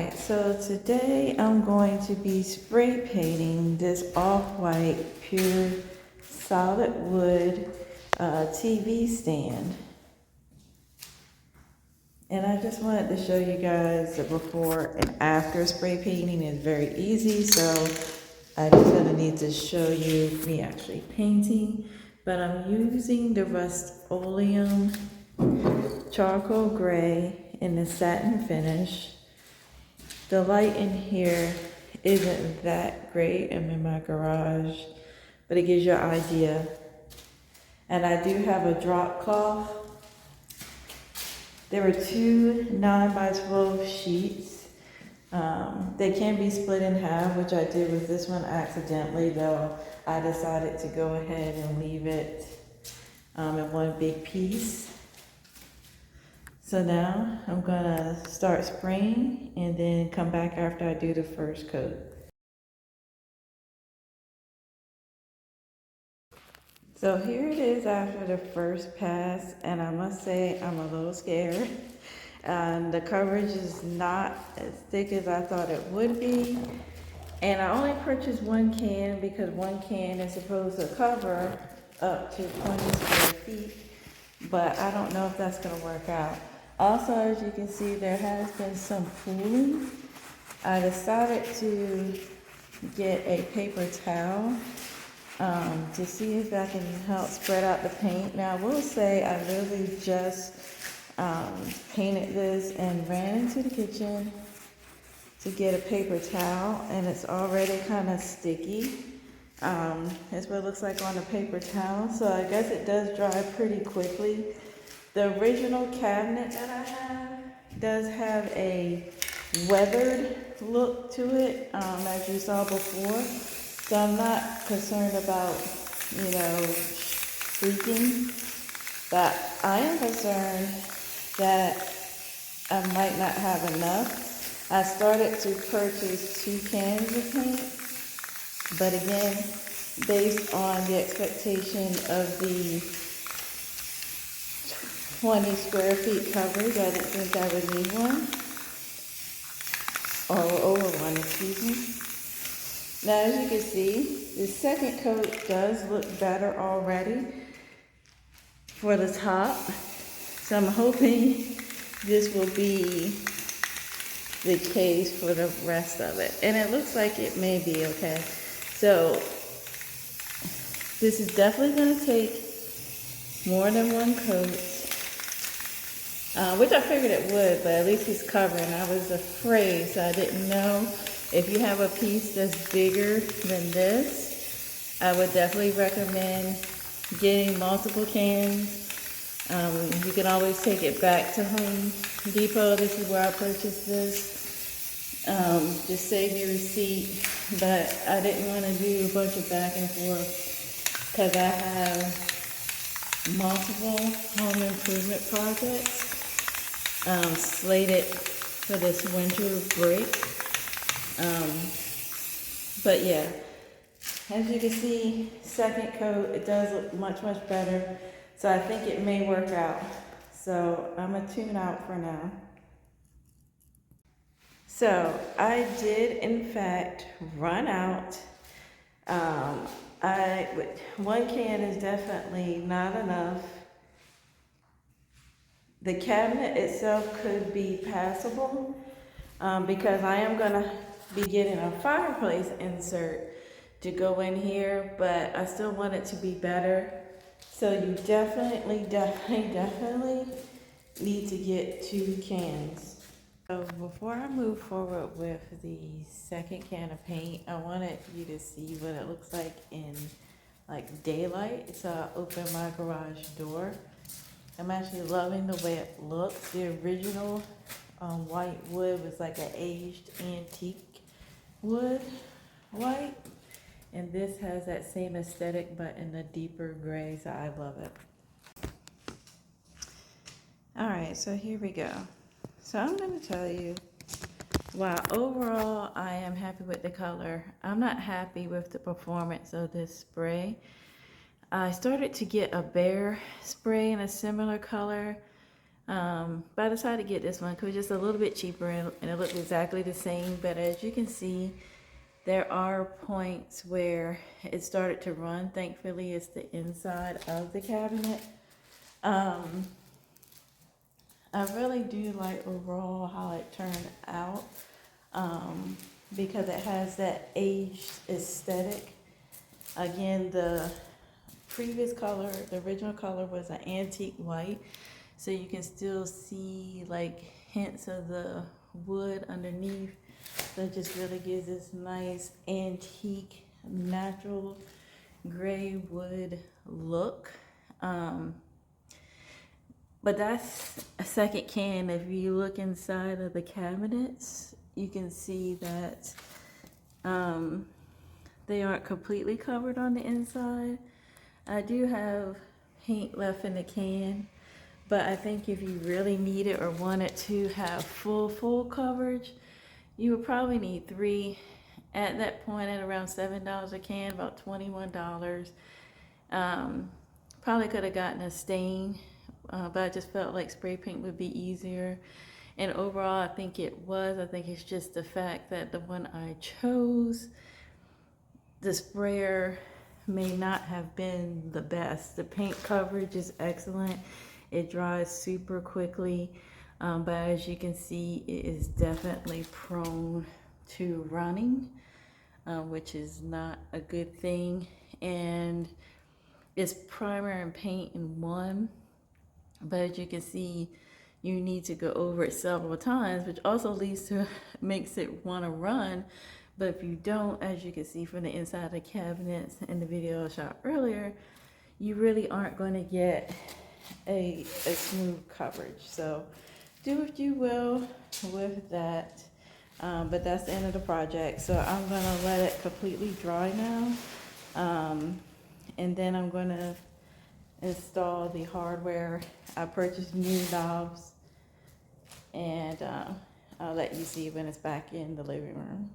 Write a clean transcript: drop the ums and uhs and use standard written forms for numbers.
Alright, so today I'm going to be spray painting this off-white pure solid wood TV stand. And I just wanted to show you guys the before and after spray painting is very easy. So I just gonna need to show you me actually painting. But I'm using the Rust-Oleum charcoal gray in the satin finish. The light in here isn't that great. I'm in my garage, but it gives you an idea. And I do have a drop cloth. There were two 9x12 sheets. They can be split in half, which I did with this one accidentally, though I decided to go ahead and leave it in one big piece. So now I'm gonna start spraying and then come back after I do the first coat. So here it is after the first pass, and I must say I'm a little scared. The coverage is not as thick as I thought it would be. And I only purchased one can because one can is supposed to cover up to 20 square feet, but I don't know if that's gonna work out. Also, as you can see, there has been some pooling. I decided to get a paper towel to see if I can help spread out the paint. Now, I will say I literally just painted this and ran into the kitchen to get a paper towel, and it's already kind of sticky. That's what it looks like on the paper towel, so I guess it does dry pretty quickly. The original cabinet that I have does have a weathered look to it, as you saw before. So I'm not concerned about, freaking, but I am concerned that I might not have enough. I started to purchase 2 cans of paint, but again, based on the expectation of the 20 square feet coverage, I didn't think I would need one, or over one, excuse me. Now, as you can see, the second coat does look better already for the top. So I'm hoping this will be the case for the rest of it. And it looks like it may be, okay? So this is definitely gonna take more than one coat, which I figured it would, but at least it's covering. I was afraid, so I didn't know. If you have a piece that's bigger than this, I would definitely recommend getting multiple cans. You can always take it back to Home Depot. This is where I purchased this. Just save your receipt, but I didn't want to do a bunch of back and forth because I have multiple home improvement projects slated for this winter break. But yeah, as you can see, second coat, it does look much, much better. So I think it may work out. So I'm gonna tune out for now. So I did in fact run out. One can is definitely not enough. The cabinet itself could be passable because I am gonna be getting a fireplace insert to go in here, but I still want it to be better. So you definitely need to get 2 cans. So before I move forward with the second can of paint, I wanted you to see what it looks like in like daylight. So I opened my garage door. I'm actually loving the way it looks. The original white wood was like an aged antique wood white, and this has that same aesthetic but in a deeper gray, so I love it. All right, so here we go. So I'm going to tell you, while overall I am happy with the color, I'm not happy with the performance of this spray. I started to get a Bear spray in a similar color, But I decided to get this one because it's just a little bit cheaper and it looked exactly the same. But as you can see, there are points where it started to run. Thankfully, it's the inside of the cabinet. I really do like overall how it turned out, because it has that aged aesthetic. Again, the previous color, the original color was an antique white, so you can still see like hints of the wood underneath. So it just really gives this nice antique, natural gray wood look. But that's a second can. If you look inside of the cabinets, you can see that they aren't completely covered on the inside. I do have paint left in the can, but I think if you really needed or wanted to have full coverage, you would probably need 3. At that point, at around $7 a can, about $21. Probably could have gotten a stain, but I just felt like spray paint would be easier. And overall, I think it was. I think it's just the fact that the one I chose, the sprayer may not have been the best. The paint coverage is excellent. It dries super quickly, but as you can see, it is definitely prone to running, which is not a good thing. And it's primer and paint in one, but as you can see, you need to go over it several times, which also leads to makes it want to run. But if you don't, as you can see from the inside of the cabinets in the video I shot earlier, you really aren't going to get a smooth coverage. So do what you will with that. But that's the end of the project. So I'm going to let it completely dry now. And then I'm going to install the hardware. I purchased new knobs, and I'll let you see when it's back in the living room.